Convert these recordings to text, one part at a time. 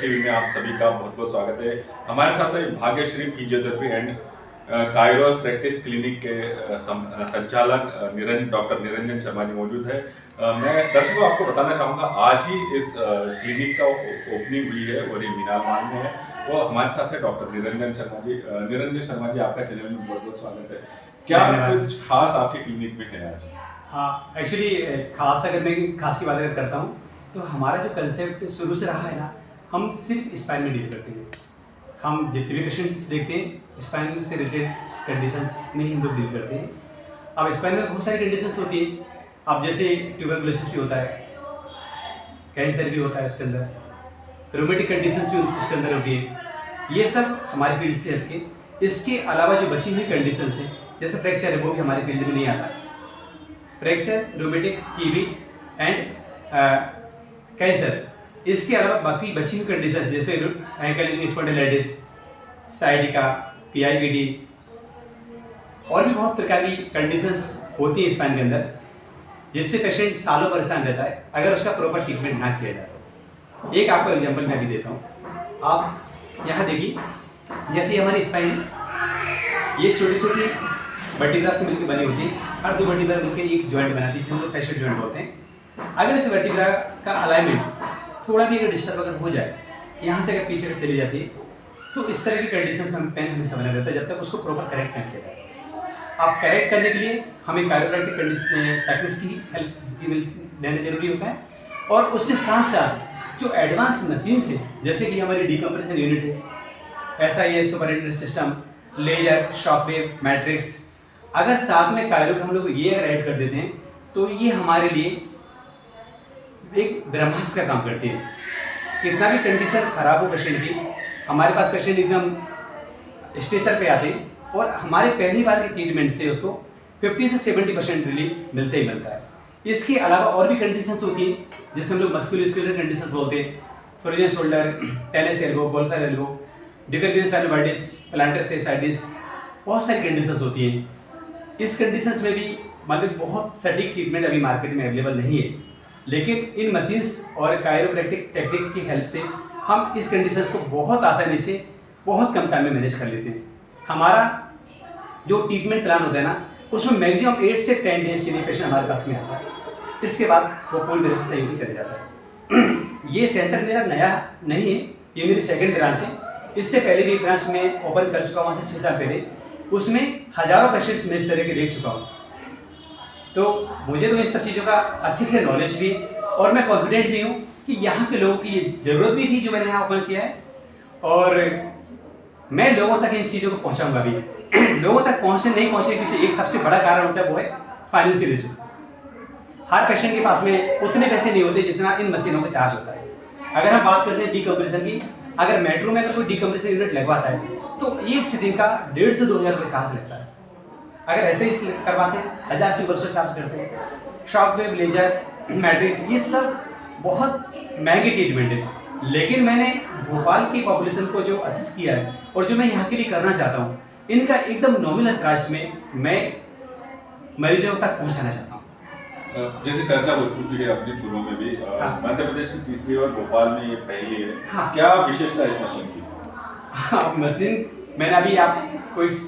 TV में आप सभी का बहुत बहुत स्वागत है। हमारे साथ Bhagyashree physiotherapy and Cairo practice clinic के संचालक डॉक्टर निरंजन शर्मा जी मौजूद है। मैं दर्शकों को आपको बताना चाहूँगा, आज ही इस क्लिनिक का ओपनिंग हुई है और ये मीनार मार्ग में है। तो हमारे साथ है डॉक्टर निरंजन शर्मा जी। निरंजन शर्मा जी, आपका चैनल में बहुत बहुत स्वागत है। क्या कुछ खास आपके क्लिनिक में है आज? हाँ, एक्चुअली खास अगर मैं खास की बात अगर करता हूँ तो हमारा जो कंसेप्ट शुरू से रहा है ना, हम सिर्फ स्पाइन में डील करते हैं। हम जितने भी पेशेंट्स देखते हैं स्पाइन से रिलेटेड कंडीशंस में ही हम लोग डील करते हैं। अब स्पाइन में बहुत सारी कंडीशंस होती है। अब जैसे ट्यूबरकुलोसिस भी होता है, कैंसर भी होता है उसके अंदर, रोमेटिक कंडीशंस भी उसके अंदर होती है। ये सब हमारी फील्ड से हटके इसके अलावा जो बची हुई कंडीशंस हैं, जैसे फ्रैक्चर है, वो भी हमारी फील्ड में नहीं आता। Fracture, rheumatic, TB and cancer, इसके अलावा बाकी बची हुई कंडीशंस जैसे एंकल स्पॉन्डिलाइटिस, साइटिका, PIPD और भी बहुत प्रकार की कंडीशंस होती है स्पाइन के अंदर, जिससे पेशेंट सालों परेशान रहता है अगर उसका प्रॉपर ट्रीटमेंट ना किया जाए तो। एक आपको एग्जांपल मैं भी देता हूँ। आप यहाँ देखिए, जैसे हमारी स्पाइन है, ये छोटी छोटी वर्टिब्रा से मिलकर बनी होती है। हर दो वर्टिब्रा मिलकर एक जॉइंट बनाती है, जिसे हम लोग फैशियल जॉइंट बोलते हैं। अगर इस वर्टिब्रा का अलाइनमेंट थोड़ा भी अगर डिस्टर्ब अगर हो जाए, यहाँ से अगर पीछे चली जाती है, तो इस तरह की कंडीशन में पेन हमें समझना रहता है जब तक उसको प्रॉपर करेक्ट ना किया जाए। आप करेक्ट करने के लिए हमें कायरोप्रैक्टिक टेक्निक्स की हेल्प लेना जरूरी होता है। और उसके साथ साथ जो एडवांस मशीन्स है, जैसे कि हमारी डीकम्प्रेशन यूनिट है, SIS superintendent system, laser, shockwave, matrix, अगर साथ में कायरो हम लोग ये अगर ऐड कर देते हैं तो ये हमारे लिए एक ब्रह्मास्त्र का काम करती है। कितना भी कंडीशन खराब हो पेशेंट की, हमारे पास पेशेंट एकदम स्टेचर पे आते हैं और हमारे पहली बार के ट्रीटमेंट से उसको 50 से 70% रिलीफ मिलता ही मिलता है। इसके अलावा और भी कंडीशंस होती हैं, जिससे हम लोग मस्कुलोस्केलेटल कंडीशंस बोलते हैं, frozen shoulder, tennis elbow, golfer elbow, differential synovitis, planter fasciitis, बहुत सारी कंडीशंस होती हैं। इस कंडीशंस में भी मतलब बहुत सटीक ट्रीटमेंट अभी मार्केट में अवेलेबल नहीं है, लेकिन इन मशीन्स और कायरोप्रैक्टिक टेक्निक की हेल्प से हम इस कंडीशंस को बहुत आसानी से बहुत कम टाइम में मैनेज कर लेते हैं। हमारा जो ट्रीटमेंट प्लान होता है ना, उसमें मैक्सिमम 8 से 10 डेज के लिए पेशेंट हमारे पास में आता है। इसके बाद वो पूरी तरह से सही होकर चले जाता है। ये सेंटर मेरा नया नहीं है, ये मेरी सेकेंड ब्रांच है। इससे पहले भी एक ब्रांच में ओपन कर चुका हूँ, वहाँ से 6 साल पहले। उसमें हज़ारों पेशेंट्स में इस तरह के देख चुका हूँ। तो मुझे तो इन सब चीज़ों का अच्छे से नॉलेज भी है और मैं कॉन्फिडेंट भी हूँ कि यहाँ के लोगों की ज़रूरत भी थी जो मैंने यहाँ ओपन किया है, और मैं लोगों तक इन चीज़ों को पहुँचाऊँगा भी। लोगों तक पहुँचने नहीं पहुँचने के पीछे एक सबसे बड़ा कारण होता है, वो है फाइनेंशियल इशू। हर पेशेंट के पास में उतने पैसे नहीं होते जितना इन मशीनों का चार्ज होता है। अगर हम बात करते हैं डीकम्प्रेशन की, अगर मेट्रो में अगर कोई डीकम्प्रेशन यूनिट लगवाता है तो एक सिटिंग का 1,500 से 2,000 रुपये चार्ज लगता है। अगर ऐसे ही करवाते हैं 1,000 से 1,200 चार्ज करते हैं। शॉकवेव, लेजर, मैट्रिक्स, ये सब बहुत महंगे ट्रीटमेंट है। लेकिन मैंने भोपाल की पॉपुलेशन को जो असिस्ट किया है और जो मैं यहाँ के लिए करना चाहता हूँ, इनका एकदम नॉमिनल प्राइस में मैं मरीजों तक पहुँचाना चाहता हूँ। जैसे चर्चा हो चुकी है अपने पूर्व में भी, मध्य प्रदेश की तीसरी और भोपाल में ये पहली है। हाँ। क्या विशेषता इस मशीन की? हाँ, मशीन मैंने अभी आपको इस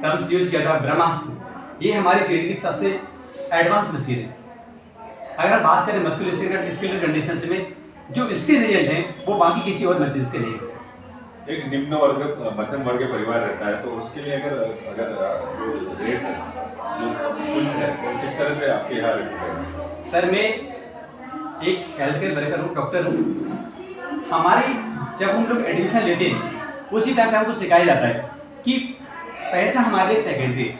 टर्म्स यूज किया था, ब्रह्मास्त्र। ये हमारी फील्ड की सबसे एडवांस मशीन है। अगर हम बात करें मस्कुलोस्केलेटल कंडीशंस में, जो इसके रिजल्ट हैं वो बाकी किसी और मशीन के नहीं है। एक निम्न वर्ग मध्यम वर्ग परिवार रहता है, तो उसके लिए अगर जो रेट है, जो शुल्क है, वो किस तरह से आपके यहाँ रेट है? सर, मैं एक हेल्थ केयर वर्कर हूँ, डॉक्टर हूँ। हमारी जब हम लोग एडमिशन लेते हैं उसी टाइम पे हमको सिखाया जाता है कि पैसा हमारे लिए सेकेंडरी है,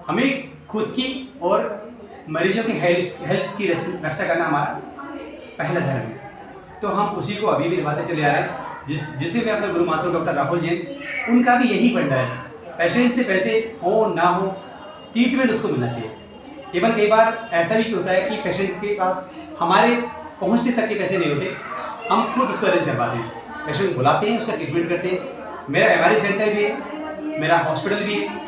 हमें खुद की और मरीजों की हेल्थ की रक्षा करना हमारा पहला धर्म है। तो हम उसी को अभी भी निभाते चले आ रहे हैं, जिसे मैं अपने गुरु माता डॉक्टर राहुल जैन, उनका भी यही फंडा है। पेशेंट से पैसे हो ना हो, ट्रीटमेंट उसको मिलना चाहिए। इवन कई बार ऐसा भी होता है कि पेशेंट के पास हमारे पहुँचने तक के पैसे नहीं होते, हम खुद उसको अरेंज करवाते हैं। पेशेंट बुलाते हैं, उसका ट्रीटमेंट करते हैं। मेरा MRI सेंटर भी है, मेरा हॉस्पिटल भी है।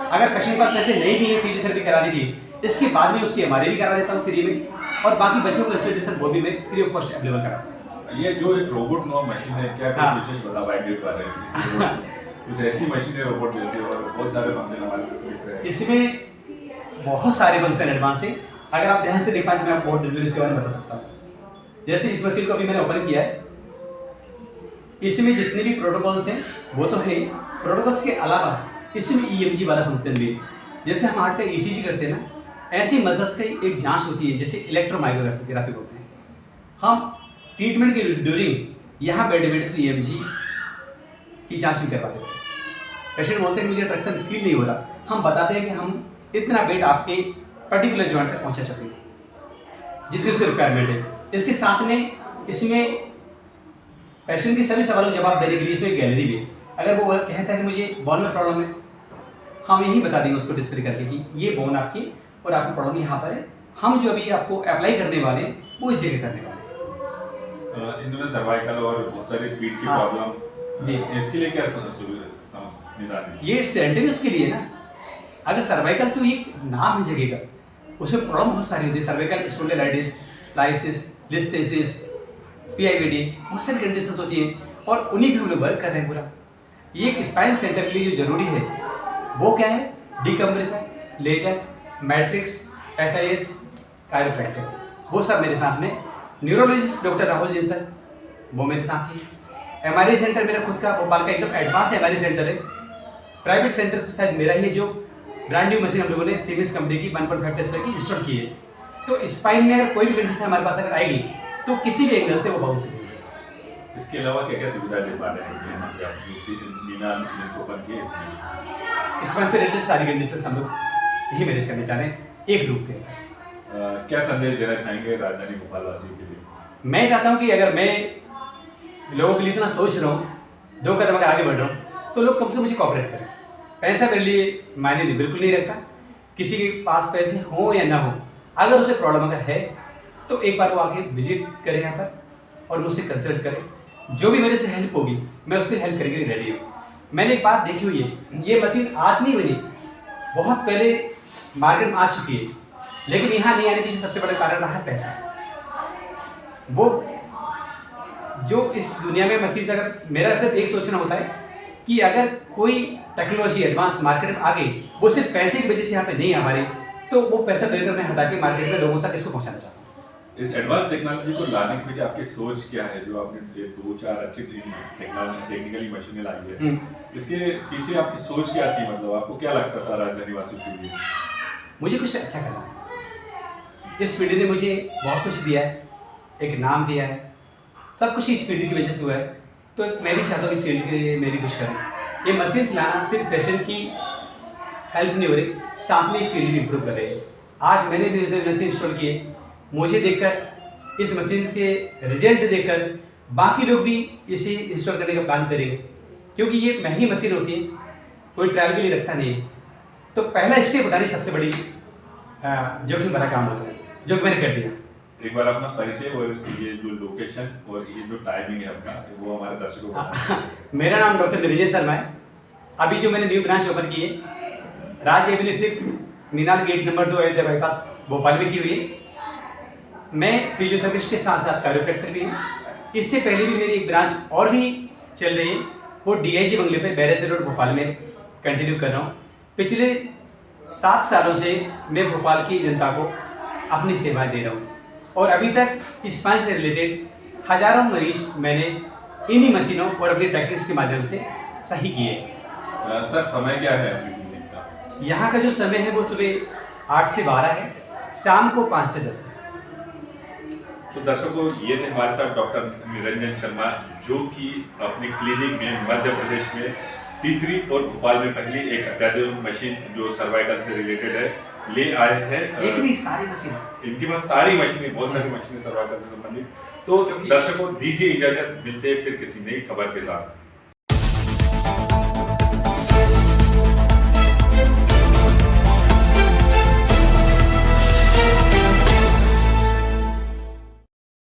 अगर पेशेंट पास पैसे नहीं भी है फिजियोथेरेपी कराने की, इसके बाद में उसकी MRI भी करा देता हूँ फ्री में, और बाकी बच्चों को कंसल्टेशन वो भी मैं फ्री ऑफ कॉस्ट अवेलेबल कराता हूँ। ये जो एक रोबोट नो मशीन है, क्या कुछ हाँ। विशेष बता पाएंगे इस बारे में? इस रोबोट कुछ ऐसी मशीन है रोबोट जैसे, और बहुत सारे फंक्शन हमारे को दिख रहे हैं। इसमें बहुत सारे फंक्शन एडवांस हैं। अगर आप ध्यान से देख पाए तो मैं आपको बहुत डिटेल इसके बारे में बता सकता हूँ। जैसे इस मशीन को अभी मैंने ओपन किया है, इसमें जितने भी प्रोटोकॉल्स हैं वो तो है, प्रोटोकॉल्स के अलावा इसमें ईएमजी वाला फंक्शन भी है। जैसे हम हार्ट का ईसीजी करते हैं ना, ऐसी मसल्स की एक जांच होती है जिसे इलेक्ट्रोमायोग्राफी बोलते हैं। हम ट्रीटमेंट के ड्यूरिंग यहाँ बैठे बैठे ईएमजी की जांच नहीं करवाते थे। पेशेंट बोलते हैं मुझे ट्रैक्शन फील नहीं हो रहा, हम बताते हैं कि हम इतना वेट आपके पर्टिकुलर जॉइंट तक पहुंचा सकते हैं जितनी उसकी रिक्वायरमेंट है। इसके साथ में इसमें पेशेंट के सभी सवालों के जवाब देने के लिए इसमें गैलरी भी है। अगर वो कहता है कि मुझे बोन में प्रॉब्लम है, हम यही बता देंगे उसको डिस्कस करके कि ये बोन आपकी और आपकी प्रॉब्लम यहाँ पर है, हम जो अभी आपको अप्लाई करने वाले हैं वो इस जगह करने वाले हैं। इन्होंने सर्वाइकल और बहुत सारी पीठ की हाँ। प्रॉब्लम जी। इसके लिए क्या निदान है? ये सेंटर उसके लिए ना, अगर सर्वाइकल तो एक नाम है जगह का, उसमें प्रॉब्लम बहुत सारी होती है। सर्वाइकल स्पॉन्डिलाइटिस, लाइसिस, लिस्थेसिस, पीआईवीडी, बहुत सारी कंडीशंस होती हैं और उन्हीं पे हम लोग वर्क कर रहे हैं पूरा। ये एक स्पाइन सेंटर के लिए जो जरूरी है वो क्या है? Decompression, laser, matrix, SIS, chiropractor, वो सब मेरे साथ में। Neurologist doctor Rahul ji sir, वो मेरे साथ ही। एमआरआई सेंटर मेरा खुद का भोपाल का एकदम एडवांस एमआरआई सेंटर है। प्राइवेट सेंटर तो शायद मेरा ही है, जो ब्रांड न्यू मशीन हम लोगों ने सीमेंस कंपनी की 1.5 टेस्ला की इंस्टॉल की है। तो स्पाइन में अगर कोई भी कंडीशन हमारे पास अगर आएगी तो किसी भी एंगल से वो बाउंस करेगी। इसके अलावा क्या क्या सुविधा दे पा रहे हैं यहाँ पे आप मीना को बन के इसमें? स्पाइन से रिलेटेड सारी कंडीशन हम लोग यही मैनेज करने चाह रहे हैं एक रूफ के। क्या संदेश देना चाहेंगे राजधानी भोपाल वासियों के लिए? मैं चाहता हूँ कि अगर मैं लोगों के लिए इतना सोच रहा हूँ, 2 कदम अगर आगे बढ़ रहा हूँ, तो लोग कम से कम मुझे कोऑपरेट करें। पैसा मेरे लिए मायने नहीं, बिल्कुल नहीं रखता। किसी के पास पैसे हो या ना हो, अगर उसे प्रॉब्लम अगर है तो एक बार वो आके विजिट करें यहाँ पर और मुझसे कंसल्ट करें। जो भी मेरे से हेल्प होगी मैं उसकी हेल्प करने के लिए रेडी हूँ। मैंने एक बात देखी हुई है, ये मशीन आज नहीं बनी, बहुत पहले मार्केट में आ चुकी है, लेकिन यहाँ नहीं आने के पीछे सबसे बड़ा कारण रहा है पैसा। वो जो इस दुनिया में मशीन से, अगर मेरा सिर्फ एक सोचना होता है कि अगर कोई टेक्नोलॉजी एडवांस मार्केट में आ गई, वो सिर्फ पैसे की वजह से यहाँ पे नहीं आ पा रही, तो वो पैसा देकर मैं हटा के मार्केट में लोगों तक इसको पहुँचाना चाहता हूँ। इस एडवांस टेक्नोलॉजी को लाने के पीछे आपकी सोच क्या है? जो आपने ये 2-4 अच्छी टेक्निकली मशीनें लाई है, इसके पीछे आपकी सोच क्या थी? मतलब आपको क्या लगता था राजधानी वासियों के लिए? मुझे कुछ अच्छा करना है। इस फील्ड ने मुझे बहुत कुछ दिया है, एक नाम दिया है, सब कुछ इस फील्ड की वजह से हुआ है। तो मैं भी चाहता हूँ कि फील्ड के लिए मैं भी कुछ करूँ। ये मशीन लाना सिर्फ पेशेंट की हेल्प नहीं हो रही, साथ में फील्ड भी इम्प्रूव कर रही है। आज मैंने भी मशीन इंस्टॉल किए, मुझे देखकर, इस मशीन के रिजल्ट देखकर बाकी लोग भी इसे इंस्टॉल करने का प्लान करेंगे, क्योंकि ये महंगी मशीन होती है, कोई ट्रायल के लिए रखता नहीं है। तो पहला स्टेप उठानी सबसे बड़ी जोखिम भरा काम होता है, जो मैंने कर दिया। एक बार अपना परिचय और ये जो लोकेशन और ये जो टाइमिंग है अपना, वो हमारे दर्शकों को। मेरा नाम डॉक्टर निरंजन शर्मा है। अभी जो मैंने न्यू ब्रांच ओपन की है, Raj avenue 6 Meenal gate number 2 Ayodhya bypass Bhopal में की हुई है। मैं फिजियोथेरेपिस्ट के साथ साथ कायरोप्रैक्टर भी हूँ। इससे पहले भी मेरी एक ब्रांच और भी चल रही है, वो डीआईजी बंगले पे बैरेसर रोड भोपाल में कंटिन्यू कर रहा हूँ। पिछले 7 सालों से मैं भोपाल की जनता को अपनी सेवाएं दे रहा हूँ और अभी तक स्पाइन से रिलेटेड हजारों मरीज मैंने इन्हीं मशीनों और अपनी टेक्निक्स के माध्यम से सही किए। सर समय क्या है आपकी क्लिनिक का? यहाँ का जो समय है वो सुबह 8 से 12 है, शाम को 5 से 10 है। तो दर्शकों, ये थे हमारे साथ डॉक्टर निरंजन शर्मा, जो कि अपनी क्लिनिक में मध्य प्रदेश में तीसरी और भोपाल में पहली एक अत्याधुनिक मशीन जो सर्वाइकल से रिलेटेड है ले आए हैं। एक नहीं, सारी मशीन, इनके पास सारी मशीनें, बहुत सारी मशीनें सर्वाइकल से संबंधित। तो दर्शकों दीजिए इजाजत, मिलते हैं फिर किसी नई खबर के साथ।